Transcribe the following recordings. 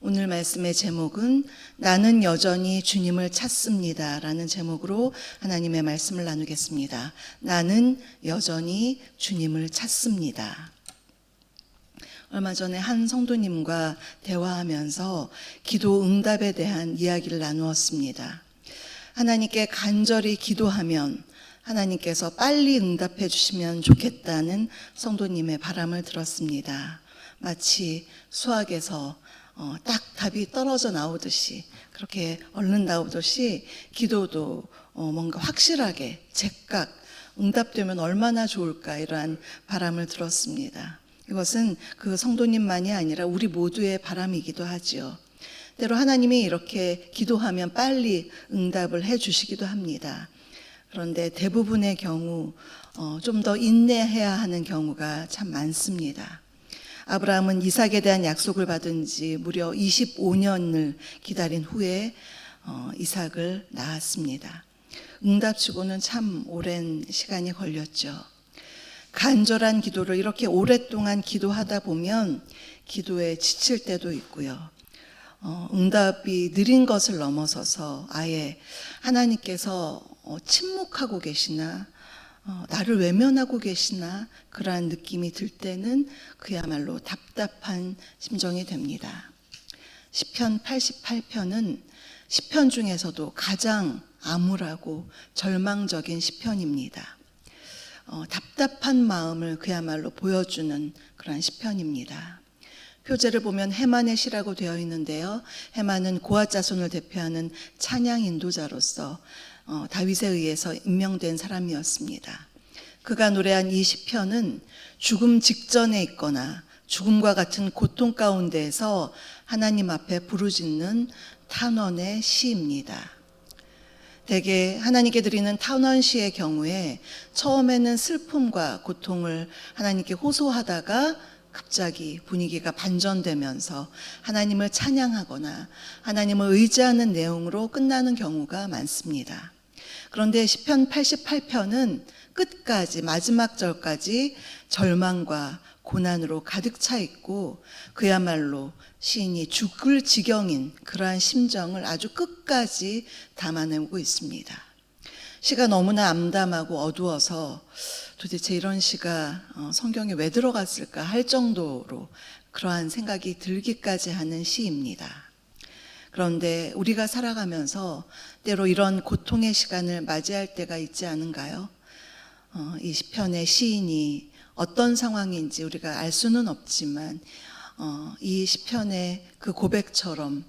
오늘 말씀의 제목은 나는 여전히 주님을 찾습니다 라는 제목으로 하나님의 말씀을 나누겠습니다. 나는 여전히 주님을 찾습니다. 얼마 전에 한 성도님과 대화하면서 기도 응답에 대한 이야기를 나누었습니다. 하나님께 간절히 기도하면 하나님께서 빨리 응답해 주시면 좋겠다는 성도님의 바람을 들었습니다. 마치 수학에서 딱 답이 떨어져 나오듯이, 그렇게 얼른 나오듯이 기도도 뭔가 확실하게 제각 응답되면 얼마나 좋을까, 이러한 바람을 들었습니다. 이것은 그 성도님만이 아니라 우리 모두의 바람이기도 하지요. 때로 하나님이 이렇게 기도하면 빨리 응답을 해 주시기도 합니다. 그런데 대부분의 경우 좀 더 인내해야 하는 경우가 참 많습니다. 아브라함은 이삭에 대한 약속을 받은 지 무려 25년을 기다린 후에 이삭을 낳았습니다. 응답치고는 참 오랜 시간이 걸렸죠. 간절한 기도를 이렇게 오랫동안 기도하다 보면 기도에 지칠 때도 있고요. 응답이 느린 것을 넘어서서 아예 하나님께서 침묵하고 계시나, 나를 외면하고 계시나, 그러한 느낌이 들 때는 그야말로 답답한 심정이 됩니다. 시편 88편은 시편 중에서도 가장 암울하고 절망적인 시편입니다. 답답한 마음을 그야말로 보여주는 그런 시편입니다. 표제를 보면 해만의 시라고 되어 있는데요. 해만은 고아 자손을 대표하는 찬양 인도자로서 다윗에 의해서 임명된 사람이었습니다. 그가 노래한 이 시편은 죽음 직전에 있거나 죽음과 같은 고통 가운데에서 하나님 앞에 부르짖는 탄원의 시입니다. 대개 하나님께 드리는 탄원시의 경우에 처음에는 슬픔과 고통을 하나님께 호소하다가 갑자기 분위기가 반전되면서 하나님을 찬양하거나 하나님을 의지하는 내용으로 끝나는 경우가 많습니다. 그런데 시편 88편은 끝까지, 마지막 절까지 절망과 고난으로 가득 차 있고, 그야말로 시인이 죽을 지경인 그러한 심정을 아주 끝까지 담아내고 있습니다. 시가 너무나 암담하고 어두워서 도대체 이런 시가 성경에 왜 들어갔을까 할 정도로 그러한 생각이 들기까지 하는 시입니다. 그런데 우리가 살아가면서 때로 이런 고통의 시간을 맞이할 때가 있지 않은가요? 이 시편의 시인이 어떤 상황인지 우리가 알 수는 없지만 이 시편의 그 고백처럼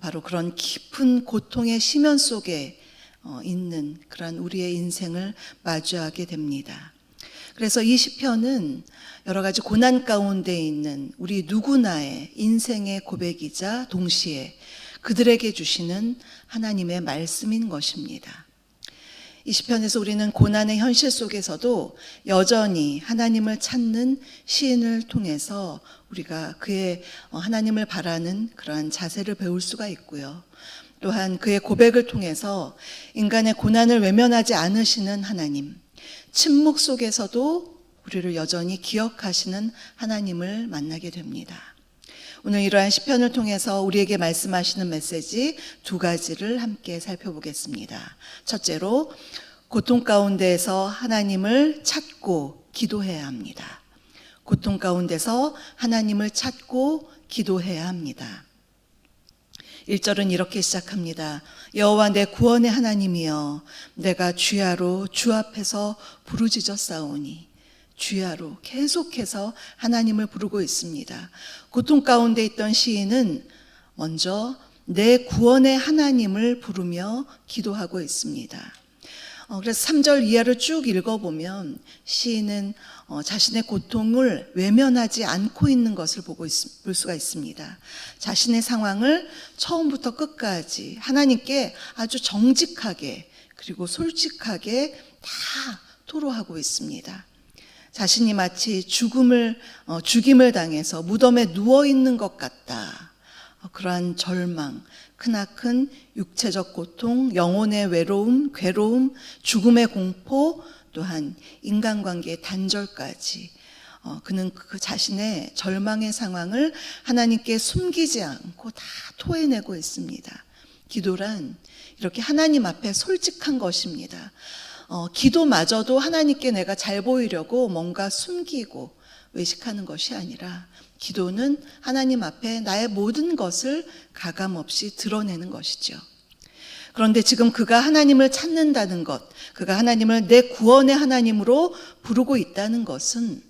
바로 그런 깊은 고통의 심연 속에 있는 그런 우리의 인생을 마주하게 됩니다. 그래서 이 시편은 여러 가지 고난 가운데 있는 우리 누구나의 인생의 고백이자 동시에 그들에게 주시는 하나님의 말씀인 것입니다. 이 시편에서 우리는 고난의 현실 속에서도 여전히 하나님을 찾는 시인을 통해서 우리가 그의 하나님을 바라는 그러한 자세를 배울 수가 있고요. 또한 그의 고백을 통해서 인간의 고난을 외면하지 않으시는 하나님, 침묵 속에서도 우리를 여전히 기억하시는 하나님을 만나게 됩니다. 오늘 이러한 시편을 통해서 우리에게 말씀하시는 메시지 두 가지를 함께 살펴보겠습니다. 첫째로, 고통 가운데에서 하나님을 찾고 기도해야 합니다. 고통 가운데서 하나님을 찾고 기도해야 합니다. 1절은 이렇게 시작합니다. 여호와 내 구원의 하나님이여, 내가 주야로 주 앞에서 부르짖었사오니. 주야로 계속해서 하나님을 부르고 있습니다. 고통 가운데 있던 시인은 먼저 내 구원의 하나님을 부르며 기도하고 있습니다. 그래서 3절 이하를 쭉 읽어보면 시인은 자신의 고통을 외면하지 않고 있는 것을 볼 수가 있습니다. 자신의 상황을 처음부터 끝까지 하나님께 아주 정직하게 그리고 솔직하게 다 토로하고 있습니다. 자신이 마치 죽임을 당해서 무덤에 누워있는 것 같다. 그러한 절망, 크나큰 육체적 고통, 영혼의 외로움, 괴로움, 죽음의 공포, 또한 인간관계의 단절까지 그는 그 자신의 절망의 상황을 하나님께 숨기지 않고 다 토해내고 있습니다. 기도란 이렇게 하나님 앞에 솔직한 것입니다. 기도마저도 하나님께 내가 잘 보이려고 뭔가 숨기고 외식하는 것이 아니라 기도는 하나님 앞에 나의 모든 것을 가감없이 드러내는 것이죠. 그런데 지금 그가 하나님을 찾는다는 것, 그가 하나님을 내 구원의 하나님으로 부르고 있다는 것은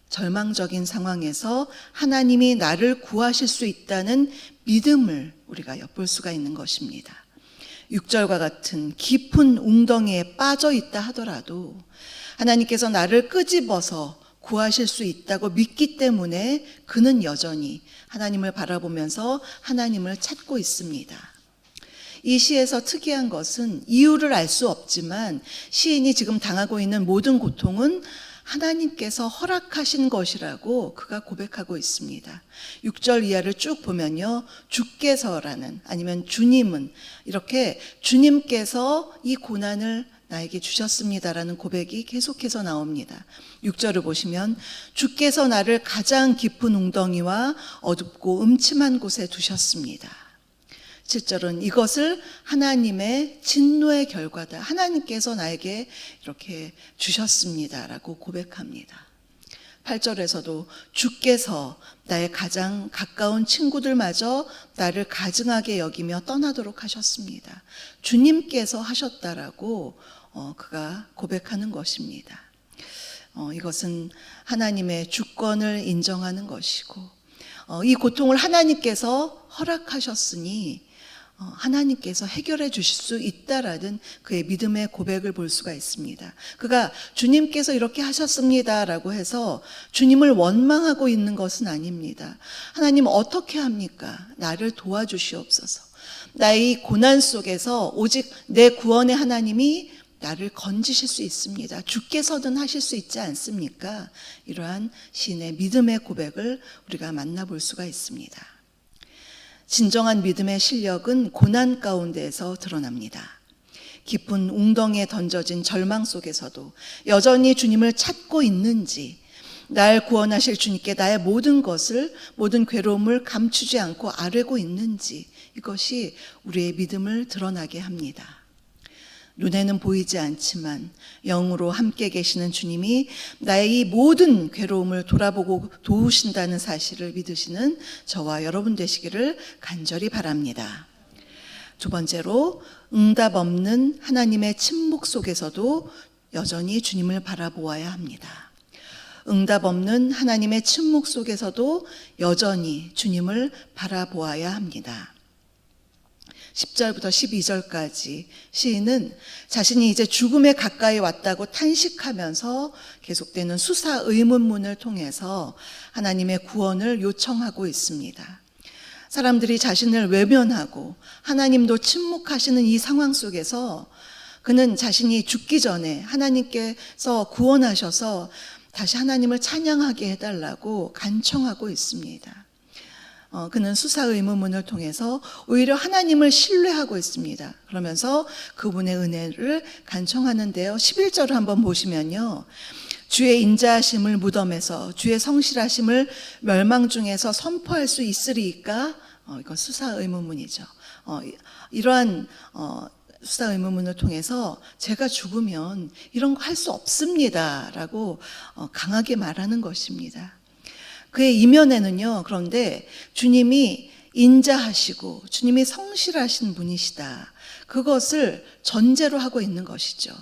절망적인 상황에서 하나님이 나를 구하실 수 있다는 믿음을 우리가 엿볼 수가 있는 것입니다. 6절과 같은 깊은 웅덩이에 빠져 있다 하더라도 하나님께서 나를 끄집어서 구하실 수 있다고 믿기 때문에 그는 여전히 하나님을 바라보면서 하나님을 찾고 있습니다. 이 시에서 특이한 것은 이유를 알 수 없지만 시인이 지금 당하고 있는 모든 고통은 하나님께서 허락하신 것이라고 그가 고백하고 있습니다. 6절 이하를 쭉 보면요, 주께서라는, 아니면 주님은, 이렇게 주님께서 이 고난을 나에게 주셨습니다라는 고백이 계속해서 나옵니다. 6절을 보시면 주께서 나를 가장 깊은 웅덩이와 어둡고 음침한 곳에 두셨습니다. 7절은 이것을 하나님의 진노의 결과다. 하나님께서 나에게 이렇게 주셨습니다라고 고백합니다. 8절에서도 주께서 나의 가장 가까운 친구들마저 나를 가증하게 여기며 떠나도록 하셨습니다. 주님께서 하셨다라고 그가 고백하는 것입니다. 이것은 하나님의 주권을 인정하는 것이고, 이 고통을 하나님께서 허락하셨으니 하나님께서 해결해 주실 수 있다라는 그의 믿음의 고백을 볼 수가 있습니다. 그가 주님께서 이렇게 하셨습니다라고 해서 주님을 원망하고 있는 것은 아닙니다. 하나님 어떻게 합니까? 나를 도와주시옵소서. 나의 이 고난 속에서 오직 내 구원의 하나님이 나를 건지실 수 있습니다. 주께서든 하실 수 있지 않습니까? 이러한 시인의 믿음의 고백을 우리가 만나볼 수가 있습니다. 진정한 믿음의 실력은 고난 가운데에서 드러납니다. 깊은 웅덩이에 던져진 절망 속에서도 여전히 주님을 찾고 있는지, 날 구원하실 주님께 나의 모든 것을, 모든 괴로움을 감추지 않고 아뢰고 있는지, 이것이 우리의 믿음을 드러나게 합니다. 눈에는 보이지 않지만 영으로 함께 계시는 주님이 나의 이 모든 괴로움을 돌아보고 도우신다는 사실을 믿으시는 저와 여러분 되시기를 간절히 바랍니다. 두 번째로, 응답 없는 하나님의 침묵 속에서도 여전히 주님을 바라보아야 합니다. 응답 없는 하나님의 침묵 속에서도 여전히 주님을 바라보아야 합니다. 10절부터 12절까지 시인은 자신이 이제 죽음에 가까이 왔다고 탄식하면서 계속되는 수사 의문문을 통해서 하나님의 구원을 요청하고 있습니다. 사람들이 자신을 외면하고 하나님도 침묵하시는 이 상황 속에서 그는 자신이 죽기 전에 하나님께서 구원하셔서 다시 하나님을 찬양하게 해달라고 간청하고 있습니다. 그는 수사 의문문을 통해서 오히려 하나님을 신뢰하고 있습니다. 그러면서 그분의 은혜를 간청하는데요, 11절을 한번 보시면요, 주의 인자하심을 무덤에서, 주의 성실하심을 멸망 중에서 선포할 수 있으리이까? 이건 수사 의문문이죠. 이러한 수사 의문문을 통해서 제가 죽으면 이런 거 할 수 없습니다 라고 강하게 말하는 것입니다. 그의 이면에는요, 그런데 주님이 인자하시고 주님이 성실하신 분이시다, 그것을 전제로 하고 있는 것이죠.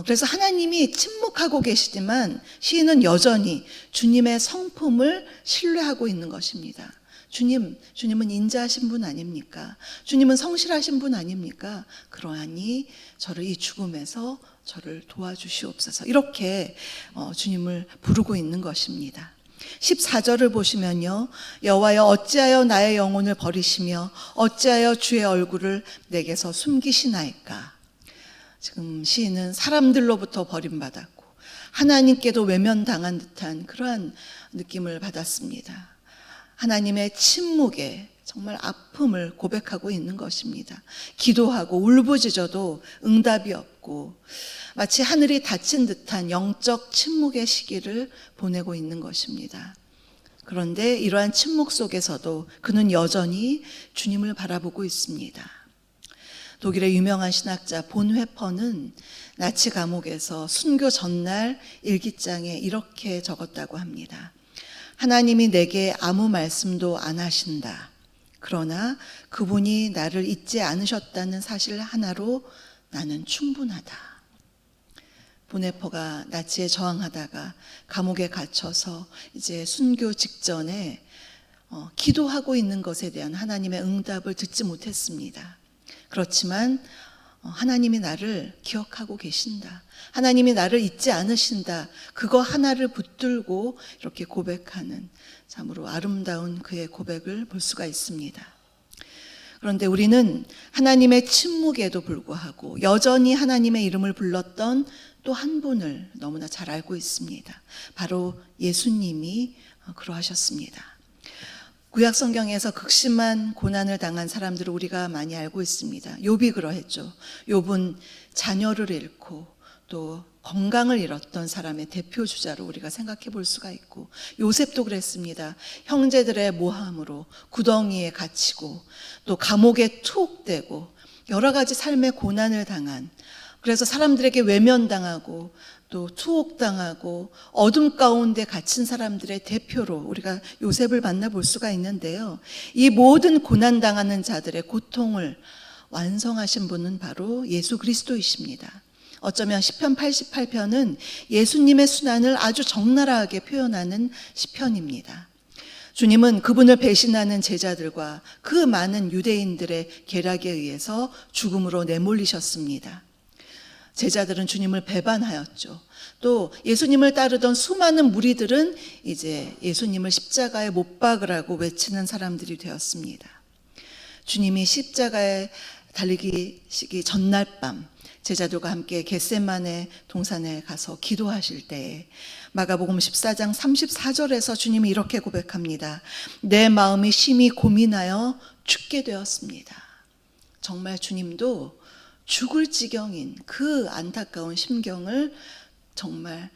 그래서 하나님이 침묵하고 계시지만 시인은 여전히 주님의 성품을 신뢰하고 있는 것입니다. 주님은 인자하신 분 아닙니까? 주님은 성실하신 분 아닙니까? 그러하니 저를 이 죽음에서 저를 도와주시옵소서, 이렇게 주님을 부르고 있는 것입니다. 14절을 보시면요, 여호와여 어찌하여 나의 영혼을 버리시며 어찌하여 주의 얼굴을 내게서 숨기시나이까? 지금 시인은 사람들로부터 버림받았고 하나님께도 외면당한 듯한 그러한 느낌을 받았습니다. 하나님의 침묵에 정말 아픔을 고백하고 있는 것입니다. 기도하고 울부짖어도 응답이 없고 마치 하늘이 닫힌 듯한 영적 침묵의 시기를 보내고 있는 것입니다. 그런데 이러한 침묵 속에서도 그는 여전히 주님을 바라보고 있습니다. 독일의 유명한 신학자 본 회퍼는 나치 감옥에서 순교 전날 일기장에 이렇게 적었다고 합니다. 하나님이 내게 아무 말씀도 안 하신다. 그러나 그분이 나를 잊지 않으셨다는 사실 하나로 나는 충분하다. 보네퍼가 나치에 저항하다가 감옥에 갇혀서 이제 순교 직전에 기도하고 있는 것에 대한 하나님의 응답을 듣지 못했습니다. 그렇지만 하나님이 나를 기억하고 계신다. 하나님이 나를 잊지 않으신다. 그거 하나를 붙들고 이렇게 고백하는 참으로 아름다운 그의 고백을 볼 수가 있습니다. 그런데 우리는 하나님의 침묵에도 불구하고 여전히 하나님의 이름을 불렀던 또 한 분을 너무나 잘 알고 있습니다. 바로 예수님이 그러하셨습니다. 구약 성경에서 극심한 고난을 당한 사람들을 우리가 많이 알고 있습니다. 욥이 그러했죠. 욥은 자녀를 잃고 또 건강을 잃었던 사람의 대표 주자로 우리가 생각해 볼 수가 있고, 요셉도 그랬습니다. 형제들의 모함으로 구덩이에 갇히고 또 감옥에 투옥되고 여러 가지 삶의 고난을 당한, 그래서 사람들에게 외면당하고 또 투옥당하고 어둠 가운데 갇힌 사람들의 대표로 우리가 요셉을 만나볼 수가 있는데요. 이 모든 고난당하는 자들의 고통을 완성하신 분은 바로 예수 그리스도이십니다. 어쩌면 시편 88편은 예수님의 순환을 아주 적나라하게 표현하는 시편입니다. 주님은 그분을 배신하는 제자들과 그 많은 유대인들의 계략에 의해서 죽음으로 내몰리셨습니다. 제자들은 주님을 배반하였죠. 또 예수님을 따르던 수많은 무리들은 이제 예수님을 십자가에 못 박으라고 외치는 사람들이 되었습니다. 주님이 십자가에 달리기 전날 밤 제자들과 함께 겟세마네 동산에 가서 기도하실 때에 마가복음 14장 34절에서 주님이 이렇게 고백합니다. 내 마음이 심히 고민하여 죽게 되었습니다. 정말 주님도 죽을 지경인 그 안타까운 심경을 정말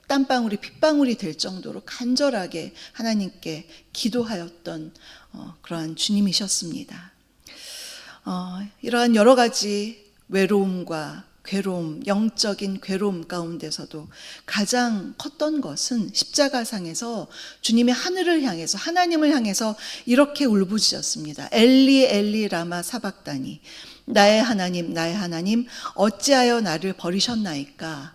땀방울이 핏방울이 될 정도로 간절하게 하나님께 기도하였던 그러한 주님이셨습니다. 이러한 여러 가지 외로움과 괴로움, 영적인 괴로움 가운데서도 가장 컸던 것은 십자가상에서 주님이 하늘을 향해서, 하나님을 향해서 이렇게 울부짖었습니다. 엘리 엘리 라마 사박다니, 나의 하나님 어찌하여 나를 버리셨나이까.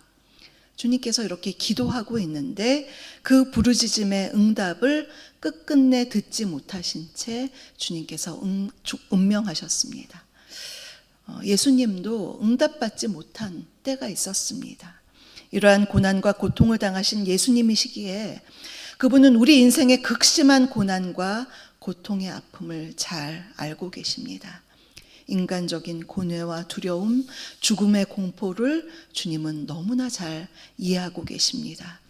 주님께서 이렇게 기도하고 있는데 그 부르짖음의 응답을 끝끝내 듣지 못하신 채 주님께서 운명하셨습니다. 예수님도 응답받지 못한 때가 있었습니다. 이러한 고난과 고통을 당하신 예수님이시기에 그분은 우리 인생의 극심한 고난과 고통의 아픔을 잘 알고 계십니다. 인간적인 고뇌와 두려움, 죽음의 공포를 주님은 너무나 잘 이해하고 계십니다.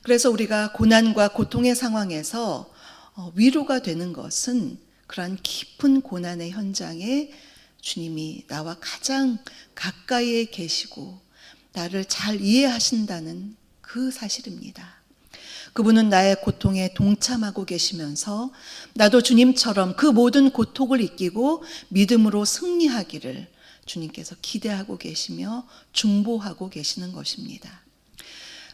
그래서 우리가 고난과 고통의 상황에서 위로가 되는 것은 그러한 깊은 고난의 현장에 주님이 나와 가장 가까이에 계시고 나를 잘 이해하신다는 그 사실입니다. 그분은 나의 고통에 동참하고 계시면서 나도 주님처럼 그 모든 고통을 이기고 믿음으로 승리하기를 주님께서 기대하고 계시며 중보하고 계시는 것입니다.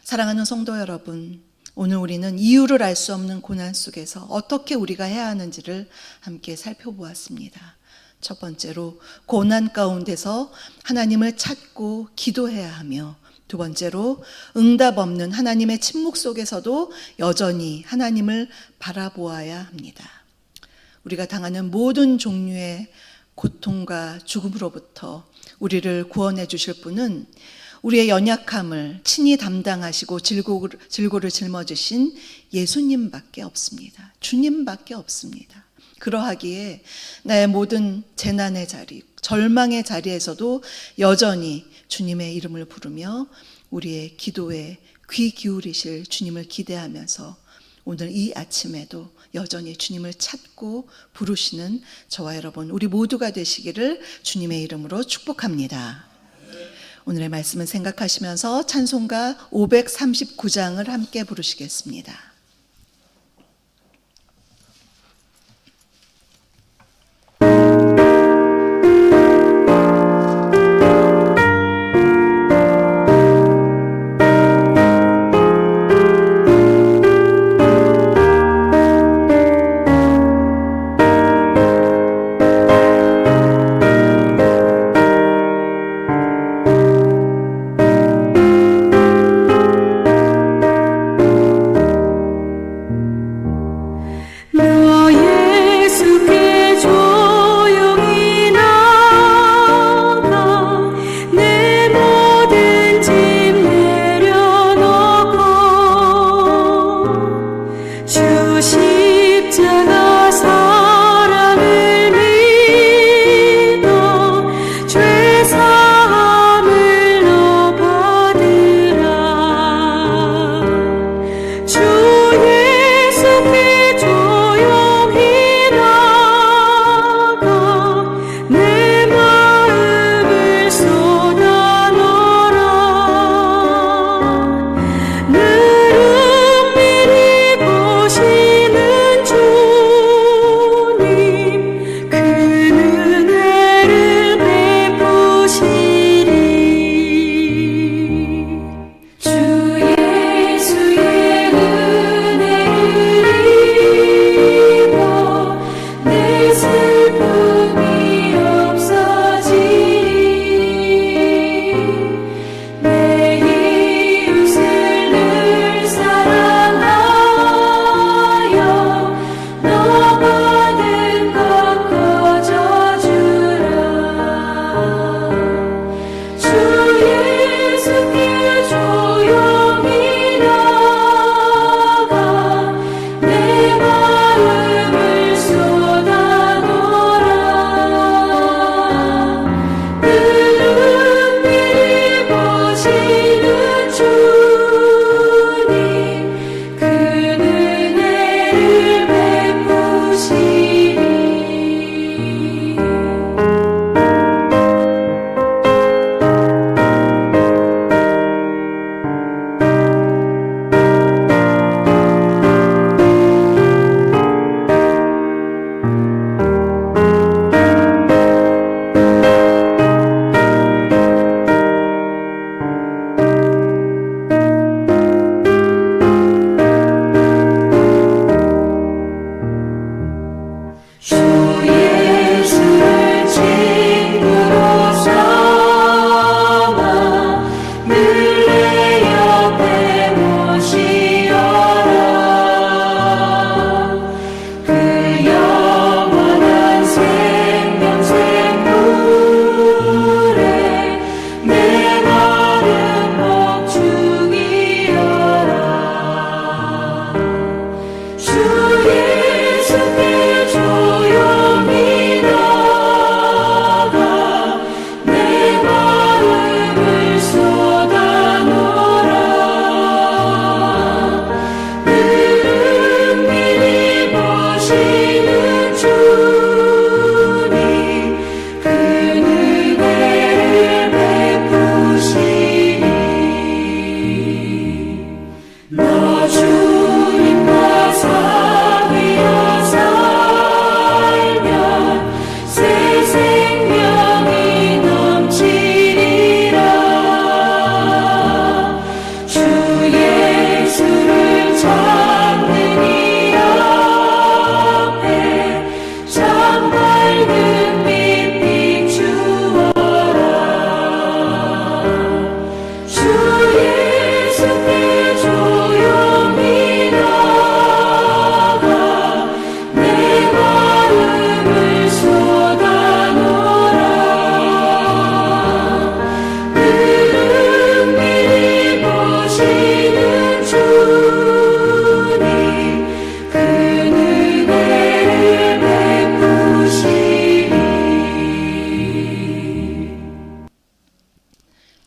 사랑하는 성도 여러분, 오늘 우리는 이유를 알 수 없는 고난 속에서 어떻게 우리가 해야 하는지를 함께 살펴보았습니다. 첫 번째로 고난 가운데서 하나님을 찾고 기도해야 하며, 두 번째로 응답 없는 하나님의 침묵 속에서도 여전히 하나님을 바라보아야 합니다. 우리가 당하는 모든 종류의 고통과 죽음으로부터 우리를 구원해 주실 분은 우리의 연약함을 친히 담당하시고 질고를 짊어지신 예수님밖에 없습니다. 주님밖에 없습니다. 그러하기에 나의 모든 재난의 자리, 절망의 자리에서도 여전히 주님의 이름을 부르며 우리의 기도에 귀 기울이실 주님을 기대하면서 오늘 이 아침에도 여전히 주님을 찾고 부르시는 저와 여러분 우리 모두가 되시기를 주님의 이름으로 축복합니다. 오늘의 말씀을 생각하시면서 찬송가 539장을 함께 부르시겠습니다.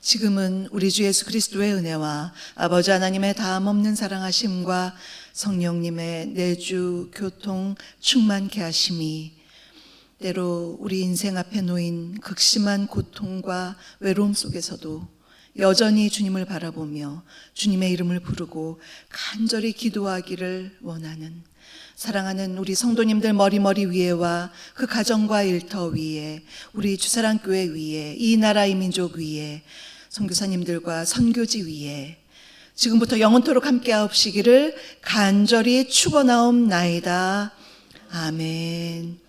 지금은 우리 주 예수 그리스도의 은혜와 아버지 하나님의 다함없는 사랑하심과 성령님의 내주, 교통, 충만케 하심이 때로 우리 인생 앞에 놓인 극심한 고통과 외로움 속에서도 여전히 주님을 바라보며 주님의 이름을 부르고 간절히 기도하기를 원하는 사랑하는 우리 성도님들 머리 위에와 그 가정과 일터 위에 우리 주사랑교회 위에 이 나라 이 민족 위에 선교사님들과 선교지 위에 지금부터 영원토록 함께하옵시기를 간절히 축원하옵나이다. 아멘.